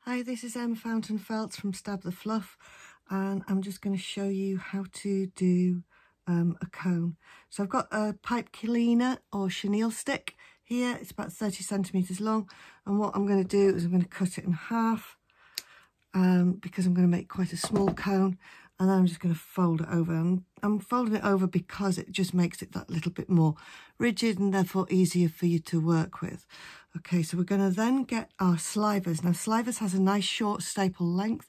Hi, this is Fountain Felts from Stab the Fluff, and I'm just going to show you how to do a cone. So I've got a pipe cleaner or chenille stick here. It's about 30 centimeters long, and what I'm going to do is I'm going to cut it in half because I'm going to make quite a small cone, and then I'm just going to fold it over. And I'm folding it over because it just makes it that little bit more rigid and therefore easier for you to work with. Okay, so we're going to then get our slivers. Now, slivers has a nice short staple length.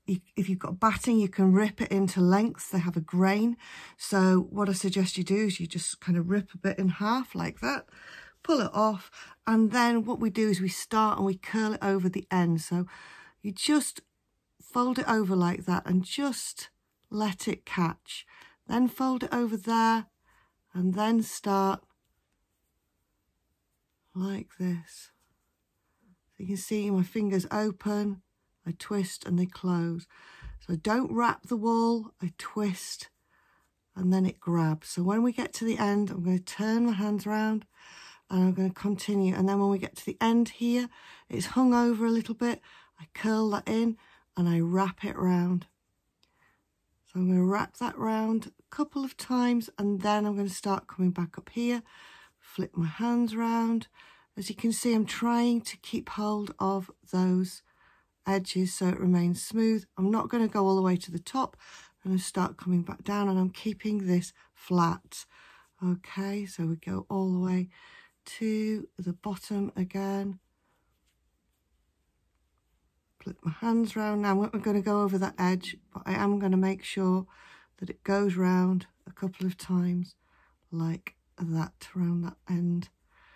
If you've got batting, you can rip it into lengths. They have a grain. So what I suggest you do is you just kind of rip a bit in half like that, pull it off, and then what we do is we start and we curl it over the end. So you just fold it over like that and just let it catch. Then fold it over there and then start like this. So you can see my fingers open, I twist and they close. So I don't wrap the wall, I twist and then it grabs. So when we get to the end, I'm going to turn my hands around and I'm going to continue. And then when we get to the end here, it's hung over a little bit. I curl that in and I wrap it round. So I'm going to wrap that round a couple of times and then I'm going to start coming back up here, flip my hands round. As you can see, I'm trying to keep hold of those edges so it remains smooth. I'm not going to go all the way to the top. I'm going to start coming back down and I'm keeping this flat. Okay, so we go all the way to the bottom again. Flip my hands round. Now we're going to go over that edge, but I am going to make sure that it goes round a couple of times like that around that end.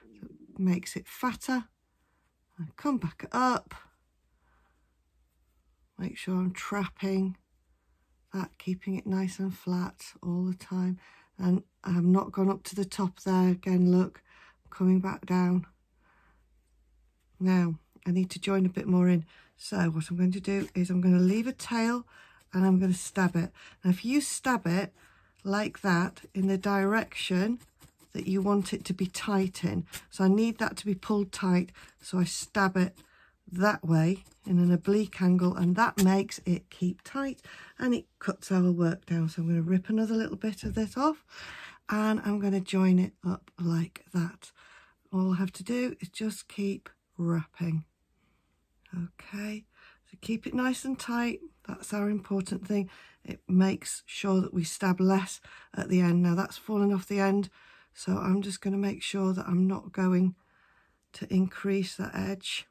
So it makes it fatter. I come back up. Make sure I'm trapping that, keeping it nice and flat all the time. And I've not gone up to the top there. Again, look, coming back down. Now, I need to join a bit more in. So what I'm going to do is I'm going to leave a tail and I'm going to stab it. Now, if you stab it like that in the direction that you want it to be tight in, so I need that to be pulled tight, so I stab it that way in an oblique angle, and that makes it keep tight and it cuts our work down. So I'm going to rip another little bit of this off and I'm going to join it up like that. All I have to do is just keep wrapping. Okay, so keep it nice and tight. That's our important thing. It makes sure that we stab less at the end. Now that's falling off the end, so I'm just going to make sure that I'm not going to increase that edge.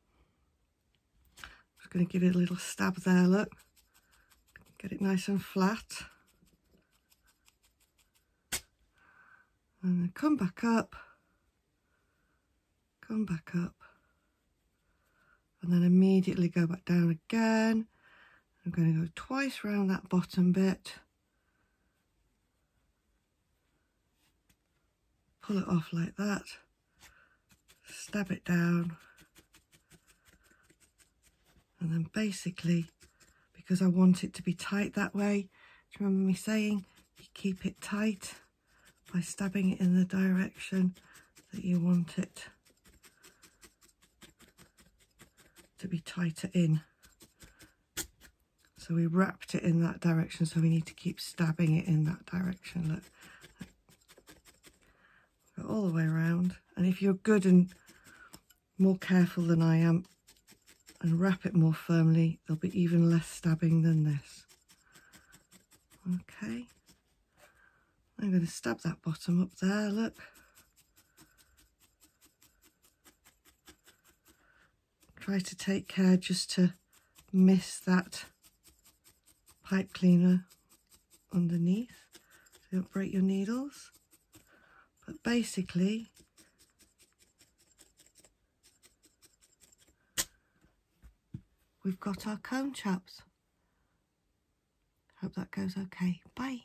Just going to give it a little stab there, look. Get it nice and flat. And then come back up. Come back up. And then immediately go back down again. I'm going to go twice around that bottom bit. Pull it off like that. Stab it down. And then basically, because I want it to be tight that way, do you remember me saying you keep it tight by stabbing it in the direction that you want it to be tighter in. So we wrapped it in that direction, so we need to keep stabbing it in that direction. Look, go all the way around, and if you're good and more careful than I am and wrap it more firmly, there'll be even less stabbing than this. Okay, I'm going to stab that bottom up there, look. Try to take care just to miss that pipe cleaner underneath so you don't break your needles. But basically, we've got our cone chaps. Hope that goes okay. Bye.